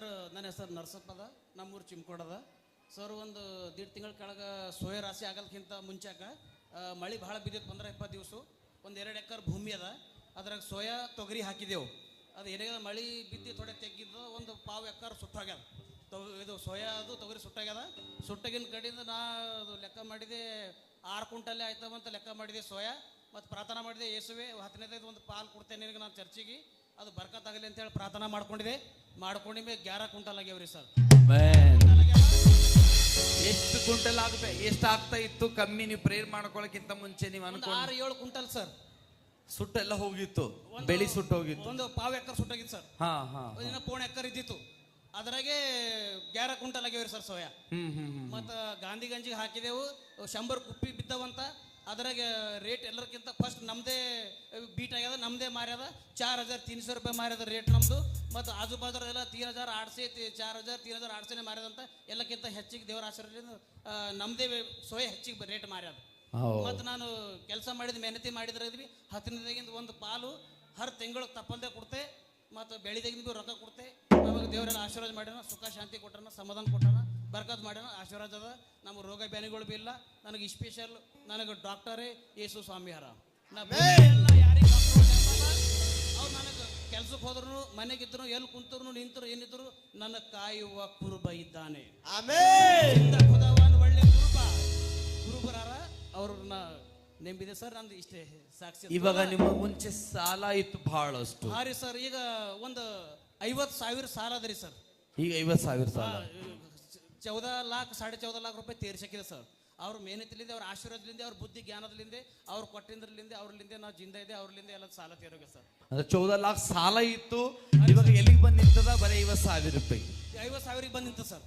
Sir ನನ್ನ ಹೆಸರು ನರಸಪ್ಪದ, ನಮ್ಮೂರು ಚಿಮ್ಕೋಡದ. ಸರ್ ಒಂದು 1.5 ತಿಂಗಳ ಕೆಳಗೆ ಸೋಯಾ ರಾಶಿ ಆಗಲ್ಕಿಂತ ಮುಂಚಾಕ ಮಳೆ ಭಾಳ ಬಿದ್ದಿತ್ತು, 15-20 ದಿವಸ. ಒಂದು 2 ಎಕರೆ ಭೂಮಿ ಅದ, ಅದ್ರಾಗ ಸೋಯಾ ತೊಗರಿ ಹಾಕಿದೆವು. ಅದು ಏನಾಗ್ಯದ, ಮಳೆ ಬಿದ್ದು ಥೋಡೆ ತೆಗ್ಗಿದ್ದು ಒಂದು 1/4 ಎಕರೆ ಸುಟ್ಟಾಗ್ಯದ. ಇದು ಸೋಯಾ ಅದು ತೊಗರಿ ಸುಟ್ಟಾಗ್ಯದ. ಸುಟ್ಟಾಗಿನ ಕಡೆಯಿಂದ ನಾ ಅದು ಲೆಕ್ಕ ಮಾಡಿದೆ 6 ಕ್ವಿಂಟಲ್ಲೇ ಆಯ್ತವಂತ ಲೆಕ್ಕ ಮಾಡಿದೆ ಸೋಯಾ. ಮತ್ತು ಪ್ರಾರ್ಥನಾ ಮಾಡಿದೆ, ಯೇಸುವೆ 10ನೇದು ಒಂದು ಪಾಲು ಕೊಡ್ತೇನೆ ನಿನಗೆ ನಾನು ಚರ್ಚಿಗೆ, ಅದು ಬರ್ಕತ್ತಾಗಲಿ ಅಂತೇಳಿ ಪ್ರಾರ್ಥನಾ ಮಾಡ್ಕೊಂಡಿದೆ. ಮಾಡ್ಕೊಂಡಿದ್ಮೇಲೆ 11 ಕ್ವಿಂಟಲ್ ಆಗ್ಯಾವ್ರಿ ಸರ್. ಎಷ್ಟು ಕ್ವಿಂಟಲ್ ಆಗುತ್ತೆ? ಎಷ್ಟು ಆಗ್ತಾ ಇತ್ತು ಕಮ್ಮಿ? ನೀವು ಪ್ರೇರ್ ಮಾಡ್ಕೊಳಕ್ಕಿಂತ ಮುಂಚೆ ನೀವು ಅನ್ಕೊಂಡು 6-7 ಕ್ವಿಂಟಲ್ ಸರ್. ಸುಟ್ಟೆಲ್ಲ ಹೋಗಿತ್ತು, ಬೆಳಿ ಸುಟ್ಟು ಹೋಗಿತ್ತು. ಒಂದು 1/4 ಎಕರೆ ಸುಟ್ಟಾಗಿತ್ತು ಸರ್. ಹಾ ಹಾ, ಇನ್ನ 1/4 ಎಕರೆ ಇದ್ದಿತ್ತು, ಅದ್ರಾಗೆ 11 ಕ್ವಿಂಟಲ್ ಆಗ್ಯಾವ್ರಿ ಸರ್ ಸೋಯಾ. ಮತ್ತು ಗಾಂಧಿ ಗಂಜಿಗೆ ಹಾಕಿದೆವು, 100 ಕುಪ್ಪಿ ಬಿದ್ದವಂತ. ಅದ್ರಾಗ ರೇಟ್ ಎಲ್ಲರಿಗಿಂತ ಫಸ್ಟ್ ನಮ್ಮದೇ ಬೀಟ್ ಆಗ್ಯದ, ನಮ್ಮದೇ ಮಾರ್ಯದ. 4,300 ರೂಪಾಯಿ ಮಾರ್ಯದ ರೇಟ್ ನಮ್ಮದು. ಮತ್ತು ಆಜು ಬಾಜುರೆಲ್ಲ 3,800, 4,000, 3,800 ಮಾರ್ಯದಂತ. ಎಲ್ಲಕ್ಕಿಂತ ಹೆಚ್ಚಿಗೆ ದೇವರ ಆಶೀರ್ವಾದದಿಂದ ನಮ್ಮದೇ ಸೋಯಾ ಹೆಚ್ಚಿಗೆ ರೇಟ್ ಮಾರ್ಯದ. ಮತ್ತು ನಾನು ಕೆಲಸ ಮಾಡಿದ ಮೆಹನತಿ ಮಾಡಿದ್ರೆ 10ನೇದಾಗಿಂದ ಒಂದು ಪಾಲು ಹರ್ ತಿಂಗಳು ತಪ್ಪಲ್ದೆ ಕೊಡ್ತೆ. ಮತ್ತು ಬೆಳಿದಾಗಿಂದ ಭೀ ರೊಕ್ಕ ಕೊಡ್ತೆ. ನಮಗೆ ದೇವರೆಲ್ಲ ಆಶೀರ್ವಾದ ಮಾಡ್ಯಾನ, ಸುಖ ಶಾಂತಿ ಕೊಟ್ಟಾನ, ಸಮಾಧಾನ ಕೊಟ್ಟಾನ, ಬರ್ಕತ್ ಮಾಡ್ಯಾನ, ಆಶೀರ್ವಾದ ಅದ. ನಮಗೆ ರೋಗ ಬ್ಯಾನಿಗಳು ಭೀ ಇಲ್ಲ. ನನಗೆ ಸ್ಪೆಷಲ್ ನನಗೆ ಡಾಕ್ಟರೇ ಯೇಸು ಸ್ವಾಮಿ ಹರ. ಎಲ್ಲ ಯಾರಿಗೆ ಅವ್ರು ನನಗೆ ಕೆಲ್ಸಕ್ಕೆ ಹೋದ್ರು, ಮನೆಗಿದ್ರು, ಎಲ್ಲಿ ಕುಂತರು, ನಿಂತರು, ಏನಿದ್ರು ನನ್ನ ಕಾಯುವ ಕುರುಬ ಇದ್ದಾನೆ. ಒಳ್ಳೆ ಕುರುಬರಾರ ಅವ್ರನ್ನ ನೆಂಬಿದೆ ಸರ್. ನಂದು ಇಷ್ಟೇ ಸಾಕ್ಷಿ. ಇವಾಗ ನಿಮ್ಮ ಮುಂಚೆ ಸಾಲ ಇತ್ತು ಬಹಳಷ್ಟು? ಹಾ ರೀ ಸರ್, ಈಗ ಒಂದು 50,000 ಸಾಲ ಅದ ರೀ ಸರ್. ಈಗ 50,000 ಸಾಲ? 14 लाख 14.5 लाख ರೂಪಾಯಿ ತೀರ್ಸಕ್ಕಿದೆ ಸರ್. ಅವ್ರ ಮೇಹನತಿಲಿಂದ, ಅವ್ರ ಆಶೀರ್ವಾದದಿಂದ, ಅವ್ರ ಬುದ್ಧಿ ಜ್ಞಾನದಲ್ಲಿಂದ, ಅವ್ರು ಕೊಟ್ಟಿದ್ರಲಿಂದ, ಅವ್ರಲಿಂದ ನಾವು ಜಿಂದ ಇದೆ, ಅವ್ರಲಿಂದ ಎಲ್ಲ ಸಾಲ ತೀರೋಗ ಸರ್. ಅಂದ್ರೆ 14 लाख ಸಾಲ ಇತ್ತು, ಇವಾಗ ಎಲ್ಲಿಗೆ ಬಂದು ನಿಂತದ? ಬರೀ 50,000 ರೂಪಾಯಿ. 50,000 ಬಂದು ನಿಂತ ಸರ್.